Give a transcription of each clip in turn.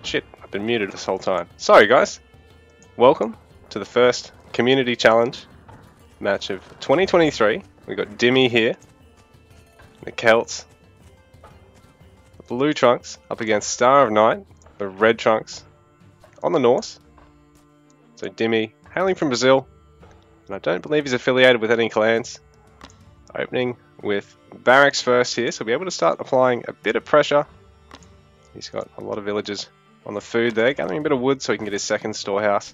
Shit, I've been muted this whole time. Sorry guys. Welcome to the first community challenge match of 2023. We've got Dimi here, the Celts, the blue trunks up against Starofknight, the red trunks on the Norse. So Dimi, hailing from Brazil, and I don't believe he's affiliated with any clans. Opening with barracks first here, so we'll be able to start applying a bit of pressure. He's got a lot of villagers on the food there, gathering a bit of wood so he can get his second storehouse.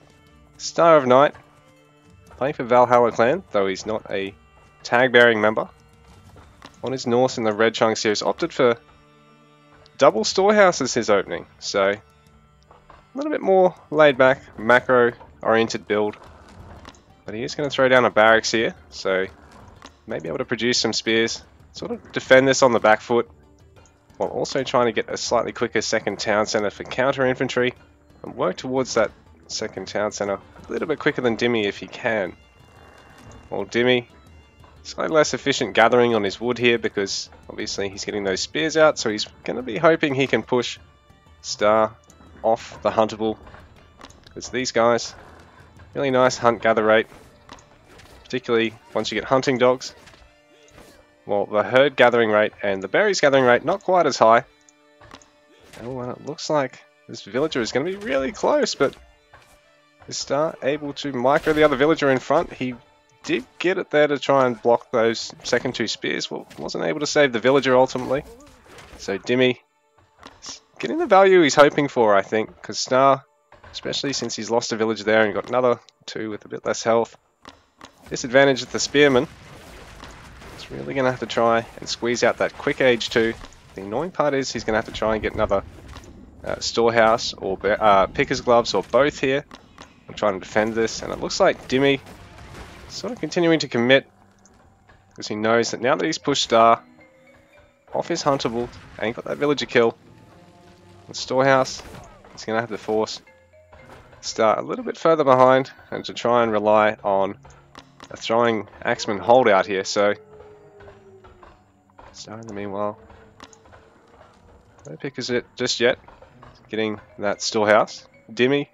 Starofknight, playing for Valhalla clan, though he's not a tag-bearing member. On his Norse in the red trunks here, he's opted for double storehouse as his opening, so a little bit more laid-back, macro-oriented build. But he is going to throw down a barracks here, so may be able to produce some spears, sort of defend this on the back foot, while also trying to get a slightly quicker second town centre for counter infantry and work towards that second town centre a little bit quicker than Dimi if he can. While Dimi, slightly less efficient gathering on his wood here because obviously he's getting those spears out, so he's going to be hoping he can push Star off the huntable, because these guys, really nice hunt gather rate, particularly once you get hunting dogs. Well, the herd gathering rate and the berries gathering rate not quite as high. Oh, and it looks like this villager is going to be really close, but is Star able to micro the other villager in front? He did get it there to try and block those second two spears. Well, wasn't able to save the villager ultimately. So Dimi getting the value he's hoping for, I think, because Star, especially since he's lost a villager there and got another two with a bit less health, disadvantage of the spearman. Really going to have to try and squeeze out that quick age too. The annoying part is he's going to have to try and get another storehouse or picker's gloves or both here. I'm trying to defend this, and it looks like Dimi sort of continuing to commit because he knows that now that he's pushed Star off his huntable and got that villager kill, the storehouse, he's going to have to force Star a little bit further behind and to try and rely on a throwing axeman holdout here. So Star in the meanwhile, no pickers it just yet, getting that storehouse. Dimi,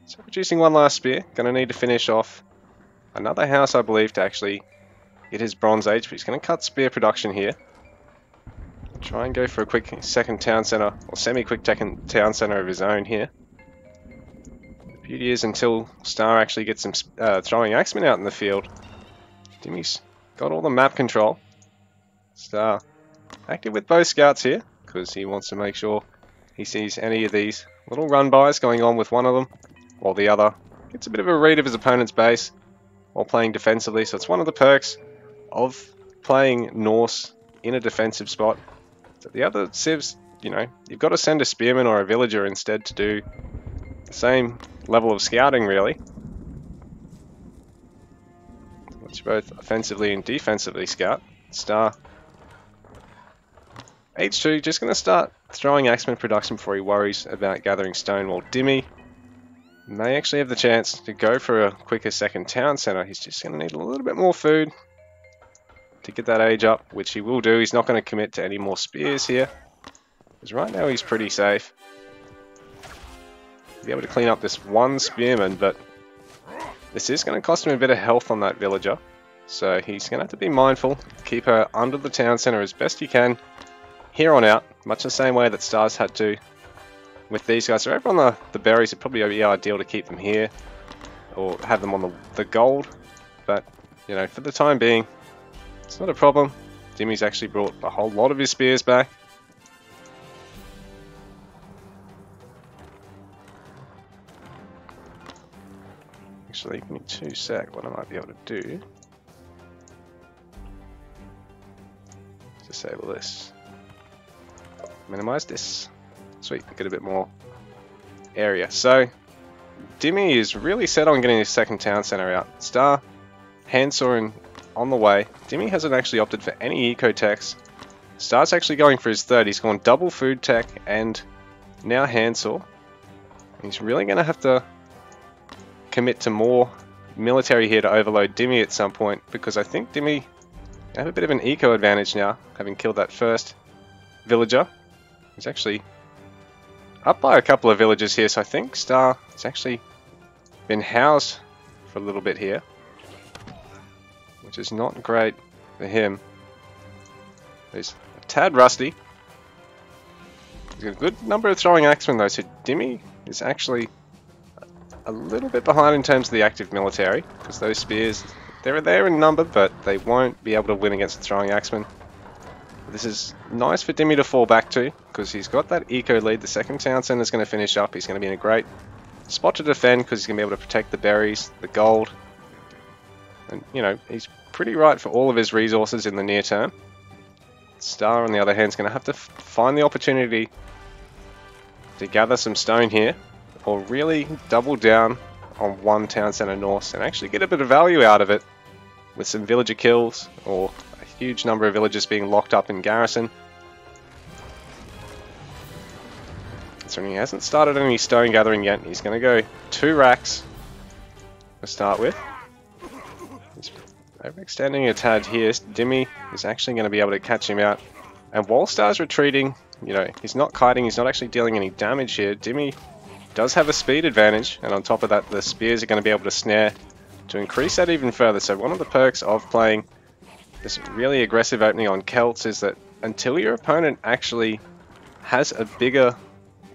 so producing one last spear, going to need to finish off another house I believe to actually get his bronze age, but he's going to cut spear production here. Try and go for a quick second town centre, or semi-quick town centre of his own here. The beauty is until Star actually gets some throwing axemen out in the field, Dimi's got all the map control. Star active with both scouts here because he wants to make sure he sees any of these little run-bys going on with one of them, while the other gets a bit of a read of his opponent's base while playing defensively. So it's one of the perks of playing Norse in a defensive spot. So the other civs, you know, you've got to send a spearman or a villager instead to do the same level of scouting really. Which both offensively and defensively scout. Star H2 just going to start throwing axeman production before he worries about gathering stone, while Dimi may actually have the chance to go for a quicker second town centre. He's just going to need a little bit more food to get that age up, which he will do. He's not going to commit to any more spears here, because right now he's pretty safe. He'll be able to clean up this one spearman, but this is going to cost him a bit of health on that villager. So he's going to have to be mindful, keep her under the town centre as best he can here on out, much the same way that Star's had to with these guys. So over on the berries, it'd probably be ideal to keep them here or have them on the gold, but you know, for the time being, it's not a problem. Dimi's actually brought a whole lot of his spears back. Actually, give me 2 sec, what I might be able to do. Disable this. Minimize this. Sweet, get a bit more area. So, Dimi is really set on getting his second town centre out. Star, handsaw on the way. Dimi hasn't actually opted for any eco techs. Star's actually going for his third. He's gone double food tech and now handsaw. He's really going to have to commit to more military here to overload Dimi at some point, because I think Dimi have a bit of an eco advantage now, having killed that first villager. He's actually up by a couple of villages here, so I think Star has actually been housed for a little bit here, which is not great for him. He's a tad rusty. He's got a good number of throwing axemen though, so Dimi is actually a little bit behind in terms of the active military, because those spears, they're there in number, but they won't be able to win against the throwing axemen. This is nice for Dimi to fall back to, because he's got that eco lead. The second town centre is going to finish up. He's going to be in a great spot to defend, because he's going to be able to protect the berries, the gold. And, you know, he's pretty right for all of his resources in the near term. Star, on the other hand, is going to have to find the opportunity to gather some stone here, or really double down on one town centre north and actually get a bit of value out of it with some villager kills, or a huge number of villagers being locked up in garrison. So he hasn't started any stone gathering yet. He's going to go 2 racks to start with. He's overextending a tad here. Dimi is actually going to be able to catch him out. And while Star's retreating, you know, he's not kiting, he's not actually dealing any damage here. Dimi does have a speed advantage, and on top of that, the spears are going to be able to snare to increase that even further. So one of the perks of playing this really aggressive opening on Celts is that until your opponent actually has a bigger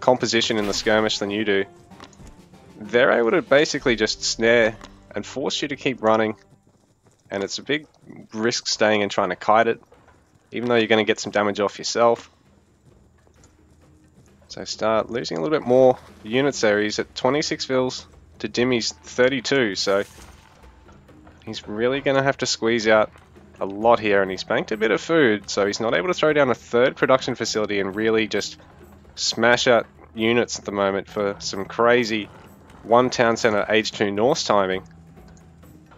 composition in the skirmish than you do, they're able to basically just snare and force you to keep running, and it's a big risk staying and trying to kite it, even though you're going to get some damage off yourself. So start losing a little bit more units there. He's at 26 vills to Dimi's 32, so he's really going to have to squeeze out a lot here, and he's banked a bit of food, so he's not able to throw down a 3rd production facility and really just smash out units at the moment for some crazy 1 town centre H2 Norse timing.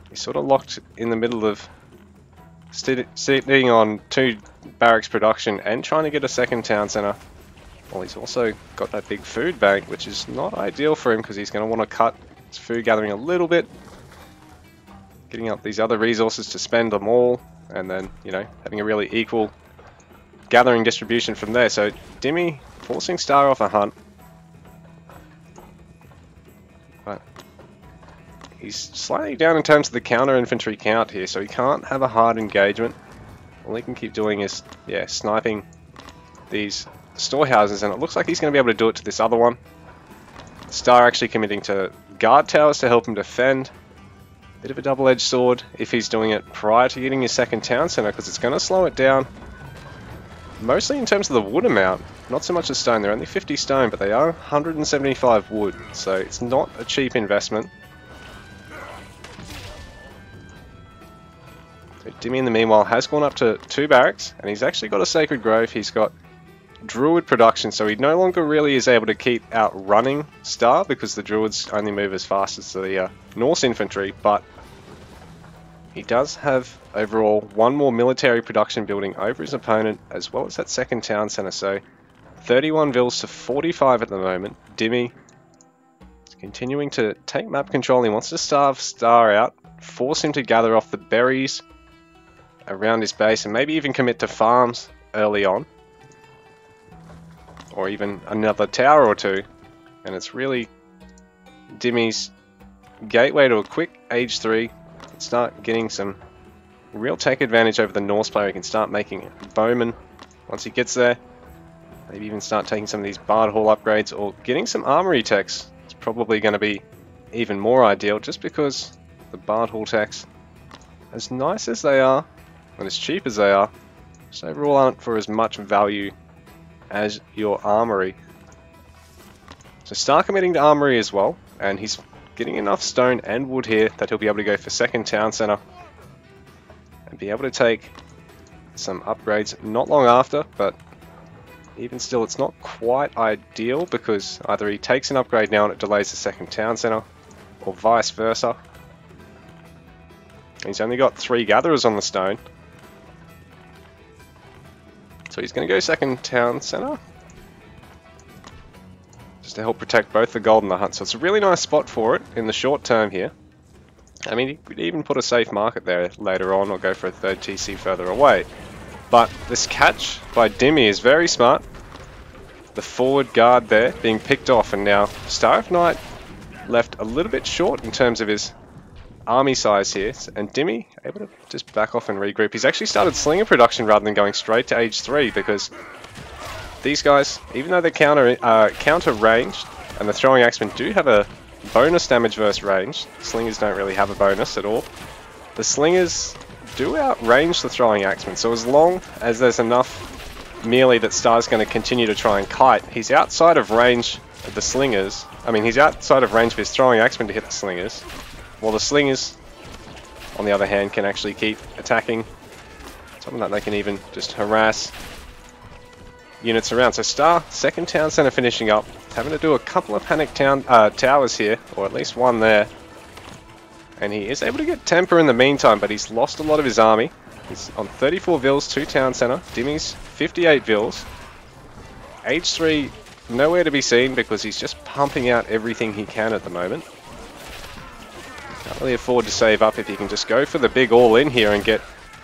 He's sort of locked in the middle of sitting on 2 barracks production and trying to get a 2nd town centre. Well, he's also got that big food bank, which is not ideal for him, because he's going to want to cut his food gathering a little bit, getting up these other resources to spend them all, and then, you know, having a really equal gathering distribution from there. So Dimi forcing Star off a hunt, but he's slightly down in terms of the counter infantry count here, so he can't have a hard engagement. All he can keep doing is, yeah, sniping these storehouses, and it looks like he's going to be able to do it to this other one. Star actually committing to guard towers to help him defend. Bit of a double-edged sword if he's doing it prior to getting his 2nd town centre, because it's going to slow it down. Mostly in terms of the wood amount, not so much the stone. They're only 50 stone, but they are 175 wood, so it's not a cheap investment. So Dimi, in the meanwhile, has gone up to 2 barracks, and he's actually got a sacred grove. He's got druid production, so he no longer really is able to keep outrunning Star, because the druids only move as fast as the Norse infantry, but he does have overall 1 more military production building over his opponent, as well as that 2nd town centre. So 31 vills to 45 at the moment. Dimi is continuing to take map control. He wants to starve Star out, force him to gather off the berries around his base, and maybe even commit to farms early on, or even another tower or 2, and it's really Dimi's gateway to a quick age 3. Start getting some real tech advantage over the Norse player. He can start making bowmen once he gets there. Maybe even start taking some of these Bard Hall upgrades, or getting some armory techs. It's probably going to be even more ideal, just because the Bard Hall techs, as nice as they are and as cheap as they are, just overall aren't for as much value as your armory. So start committing to armory as well, and he's getting enough stone and wood here that he'll be able to go for 2nd town centre and be able to take some upgrades not long after. But even still, it's not quite ideal, because either he takes an upgrade now and it delays the 2nd town centre, or vice versa. He's only got 3 gatherers on the stone, so he's going to go 2nd town centre just to help protect both the gold and the hunt. So it's a really nice spot for it in the short term here. I mean, he could even put a safe market there later on, or go for a 3rd TC further away. But this catch by Dimi is very smart. the forward guard there being picked off, and now Starofknight left a little bit short in terms of his army size here, and Dimi able to just back off and regroup. He's actually started slinger production rather than going straight to age 3, because these guys, even though they're counter ranged, and the throwing axemen do have a bonus damage versus range, slingers don't really have a bonus at all. The slingers do outrange the throwing axemen, so as long as there's enough melee that Star's going to continue to try and kite, he's outside of range of the slingers. I mean, he's outside of range of his throwing axemen to hit the slingers, while the slingers, on the other hand, can actually keep attacking. Something that they can even just harass units around. So Star, second town center finishing up, having to do a couple of panic towers here, or at least one there. And he is able to get temper in the meantime, but he's lost a lot of his army. He's on 34 vills, 2 town center. Dimi's 58 vills. Age 3, nowhere to be seen because he's just pumping out everything he can at the moment. Can't really afford to save up if he can just go for the big all-in here and get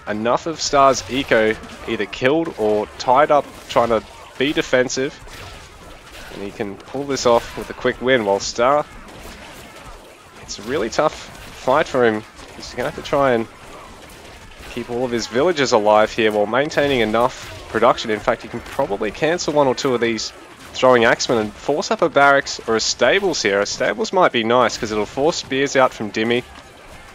enough of Star's eco either killed or tied up trying to be defensive. And he can pull this off with a quick win, while Star, it's a really tough fight for him. He's going to have to try and keep all of his villagers alive here while maintaining enough production. In fact, he can probably cancel 1 or 2 of these throwing axemen and force up a barracks or a stables here. A stables might be nice because it'll force spears out from Dimi.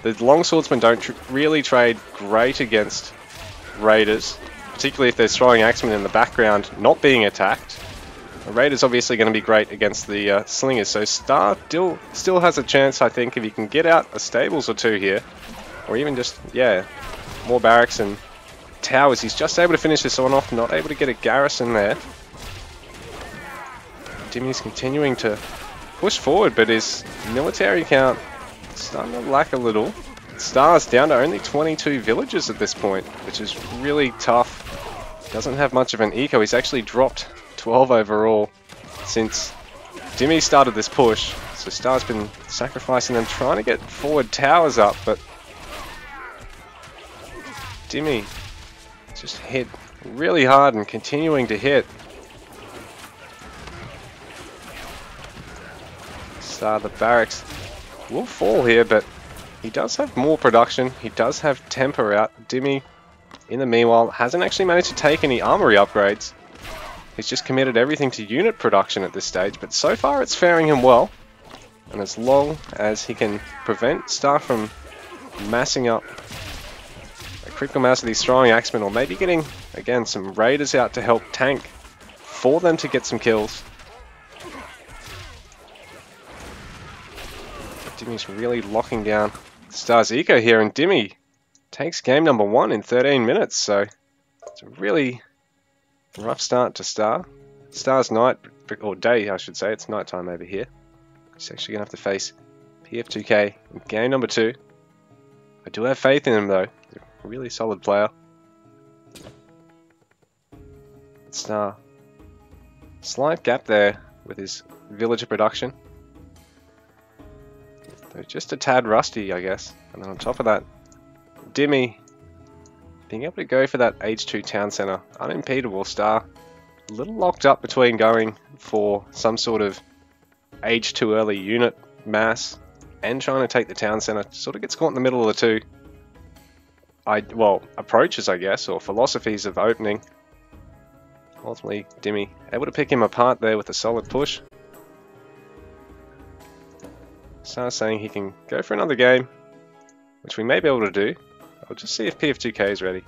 The longswordsmen don't really trade great against raiders, particularly if there's throwing axemen in the background not being attacked. The raider's obviously going to be great against the slingers, so Star still has a chance, I think, if he can get out a stables or 2 here, or even just, yeah, more barracks and towers. He's just able to finish this one off, not able to get a garrison there. Dimi's continuing to push forward, but his military count is starting to lack a little. Star's down to only 22 villagers at this point, which is really tough. Doesn't have much of an eco. He's actually dropped 12 overall since Dimi started this push. So Star's been sacrificing them, trying to get forward towers up, but Dimi just hit really hard and continuing to hit. Star, the barracks will fall here, but he does have more production. He does have temper out. Dimi, in the meanwhile, hasn't actually managed to take any armory upgrades. He's just committed everything to unit production at this stage, but so far it's faring him well. And as long as he can prevent Star from massing up a critical mass of these throwing axemen, or maybe getting, again, some raiders out to help tank for them to get some kills. Dimi's really locking down Star's eco here, and Dimi takes game number 1 in 13 minutes, so it's a really rough start to Star. Star's night, or day I should say, it's night time over here. He's actually going to have to face PF2K in game number 2. I do have faith in him though, he's a really solid player. Star, slight gap there with his villager production. They're just a tad rusty, I guess. And then on top of that, Dimi being able to go for that H2 town center, unimpedable. Star a little locked up between going for some sort of H2 early unit mass and trying to take the town center. Sort of gets caught in the middle of the two, well, approaches, I guess, or philosophies of opening. Ultimately, Dimi able to pick him apart there with a solid push. Star's saying he can go for another game, which we may be able to do. I'll just see if PF2K is ready.